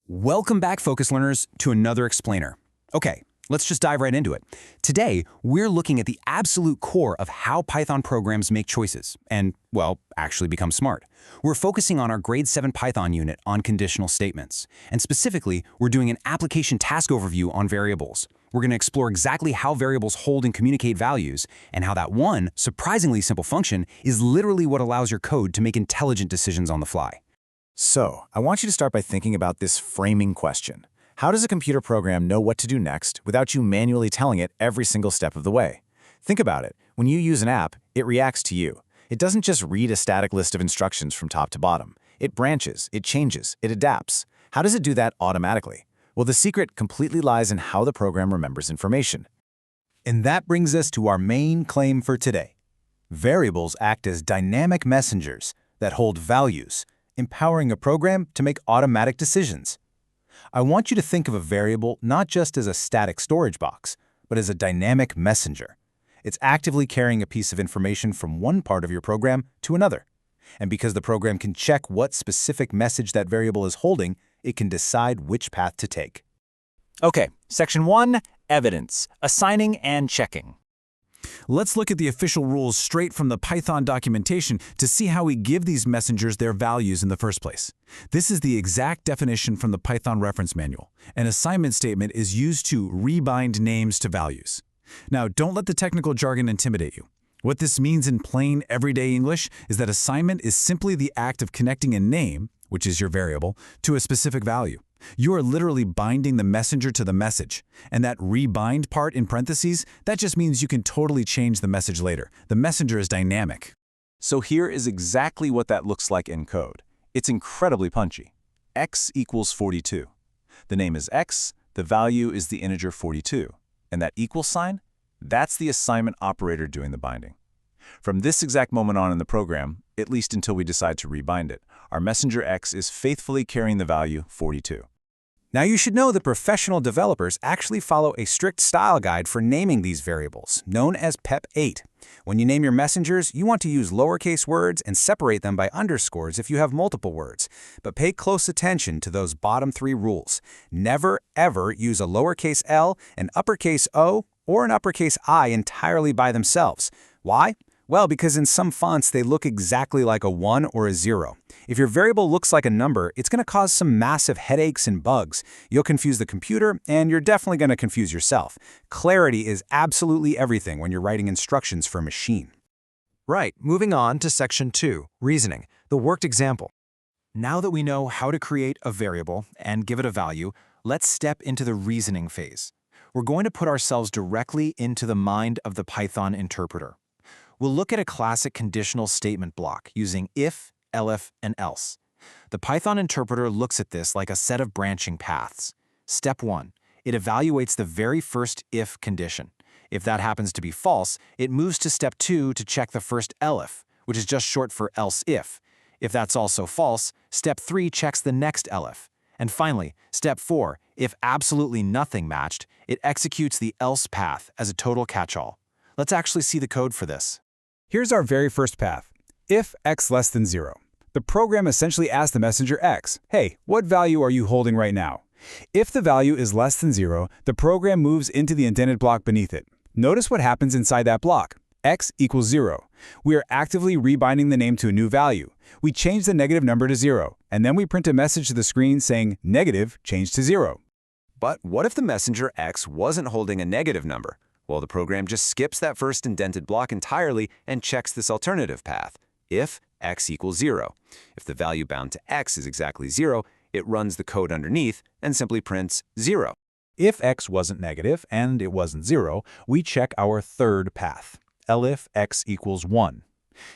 Welcome back, Focus Learners, to another explainer. Okay, let's just dive right into it. Today, we're looking at the absolute core of how Python programs make choices and, well, actually become smart. We're focusing on our Grade 7 Python unit on conditional statements. And specifically, we're doing an application task overview on variables. We're going to explore exactly how variables hold and communicate values, and how that one, surprisingly simple function is literally what allows your code to make intelligent decisions on the fly. So, I want you to start by thinking about this framing question. How does a computer program know what to do next without you manually telling it every single step of the way? Think about it. When you use an app, it reacts to you. It doesn't just read a static list of instructions from top to bottom. It branches, it changes, it adapts. How does it do that automatically? Well, the secret completely lies in how the program remembers information. And that brings us to our main claim for today. Variables act as dynamic messengers that hold values, empowering a program to make automatic decisions. I want you to think of a variable not just as a static storage box, but as a dynamic messenger. It's actively carrying a piece of information from one part of your program to another. And because the program can check what specific message that variable is holding, it can decide which path to take. Okay, Section 1, Evidence, Assigning and Checking. Let's look at the official rules straight from the Python documentation to see how we give these messengers their values in the first place. This is the exact definition from the Python reference manual. An assignment statement is used to rebind names to values. Now, don't let the technical jargon intimidate you. What this means in plain, everyday English is that assignment is simply the act of connecting a name, which is your variable, to a specific value. You are literally binding the messenger to the message. And that rebind part in parentheses, that just means you can totally change the message later. The messenger is dynamic. So here is exactly what that looks like in code. It's incredibly punchy. X equals 42. The name is X, the value is the integer 42. And that equal sign? That's the assignment operator doing the binding. From this exact moment on in the program, at least until we decide to rebind it, our messenger X is faithfully carrying the value 42. Now you should know that professional developers actually follow a strict style guide for naming these variables, known as PEP 8. When you name your messengers, you want to use lowercase words and separate them by underscores if you have multiple words. But pay close attention to those bottom three rules. Never, ever use a lowercase l, an uppercase O, or an uppercase I entirely by themselves. Why? Well, because in some fonts they look exactly like a 1 or a 0. If your variable looks like a number, it's going to cause some massive headaches and bugs. You'll confuse the computer, and you're definitely going to confuse yourself. Clarity is absolutely everything when you're writing instructions for a machine. Right, moving on to Section 2, Reasoning, the worked example. Now that we know how to create a variable and give it a value, let's step into the reasoning phase. We're going to put ourselves directly into the mind of the Python interpreter. We'll look at a classic conditional statement block using if, elif, and else. The Python interpreter looks at this like a set of branching paths. Step 1. It evaluates the very first if condition. If that happens to be false, it moves to Step 2 to check the first elif, which is just short for else if. If that's also false, Step 3 checks the next elif. And finally, Step 4, if absolutely nothing matched, it executes the else path as a total catch-all. Let's actually see the code for this. Here's our very first path. If x less than 0. The program essentially asks the messenger x, hey, what value are you holding right now? If the value is less than 0, the program moves into the indented block beneath it. Notice what happens inside that block. X equals 0. We are actively rebinding the name to a new value. We change the negative number to 0, and then we print a message to the screen saying negative changed to 0. But what if the messenger x wasn't holding a negative number? Well, the program just skips that first indented block entirely and checks this alternative path, if x equals 0. If the value bound to x is exactly 0, it runs the code underneath and simply prints 0. If x wasn't negative and it wasn't 0, we check our third path, elif x equals 1.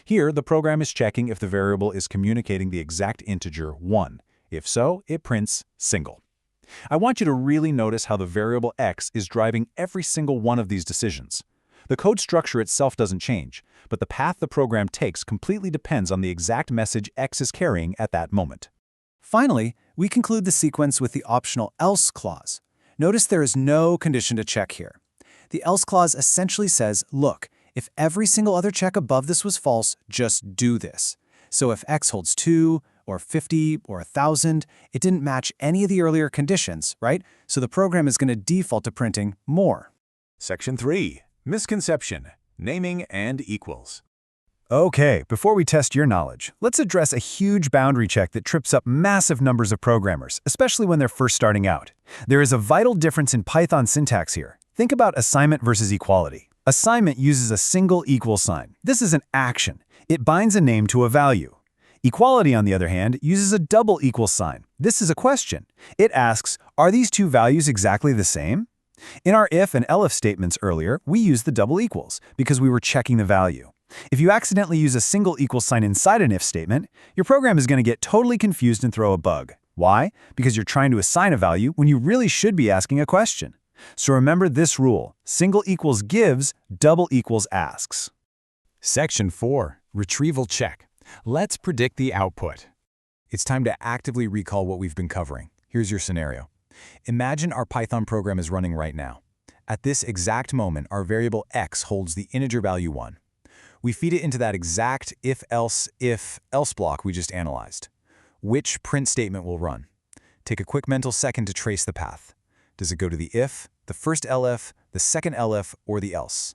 Here, the program is checking if the variable is communicating the exact integer 1. If so, it prints single. I want you to really notice how the variable x is driving every single one of these decisions. The code structure itself doesn't change, but the path the program takes completely depends on the exact message x is carrying at that moment. Finally, we conclude the sequence with the optional else clause. Notice there is no condition to check here. The else clause essentially says, look, if every single other check above this was false, just do this. So if x holds 2, or 50 or 1,000. It didn't match any of the earlier conditions, right? So the program is going to default to printing more. Section 3. Misconception. Naming and equals. Okay, before we test your knowledge, let's address a huge boundary check that trips up massive numbers of programmers, especially when they're first starting out. There is a vital difference in Python syntax here. Think about assignment versus equality. Assignment uses a single equal sign. This is an action. It binds a name to a value. Equality, on the other hand, uses a double equal sign. This is a question. It asks, are these two values exactly the same? In our if and elif statements earlier, we used the double equals because we were checking the value. If you accidentally use a single equal sign inside an if statement, your program is going to get totally confused and throw a bug. Why? Because you're trying to assign a value when you really should be asking a question. So remember this rule: single equals gives, double equals asks. Section 4. Retrieval check. Let's predict the output. It's time to actively recall what we've been covering. Here's your scenario. Imagine our Python program is running right now. At this exact moment, our variable x holds the integer value 1. We feed it into that exact if-else block we just analyzed. Which print statement will run? Take a quick mental second to trace the path. Does it go to the if, the first elif, the second elif, or the else?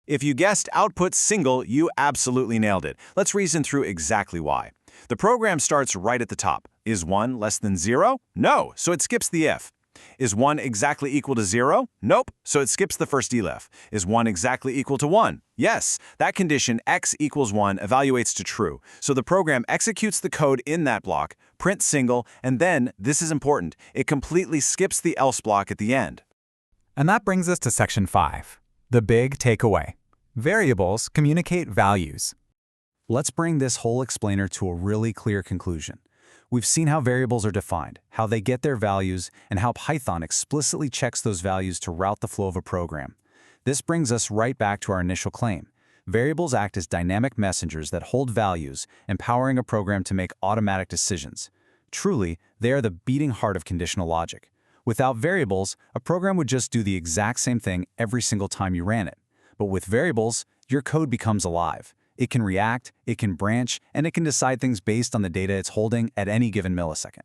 If you guessed output single, you absolutely nailed it. Let's reason through exactly why. The program starts right at the top. Is 1 less than 0? No, so it skips the if. Is 1 exactly equal to 0? Nope, so it skips the first elif. Is 1 exactly equal to 1? Yes, that condition x equals 1 evaluates to true, so the program executes the code in that block, print single, and then, this is important, it completely skips the else block at the end. And that brings us to Section 5. The big takeaway. Variables communicate values. Let's bring this whole explainer to a really clear conclusion. We've seen how variables are defined, how they get their values, and how Python explicitly checks those values to route the flow of a program. This brings us right back to our initial claim. Variables act as dynamic messengers that hold values, empowering a program to make automatic decisions. Truly, they are the beating heart of conditional logic. Without variables, a program would just do the exact same thing every single time you ran it. But with variables, your code becomes alive. It can react, it can branch, and it can decide things based on the data it's holding at any given millisecond.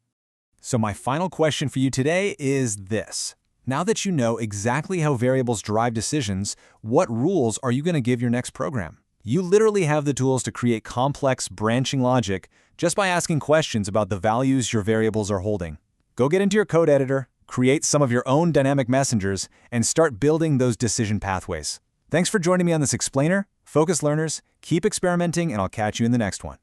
So my final question for you today is this. Now that you know exactly how variables drive decisions, what rules are you going to give your next program? You literally have the tools to create complex branching logic just by asking questions about the values your variables are holding. Go get into your code editor, create some of your own dynamic messengers, and start building those decision pathways. Thanks for joining me on this explainer. Focused learners, keep experimenting, and I'll catch you in the next one.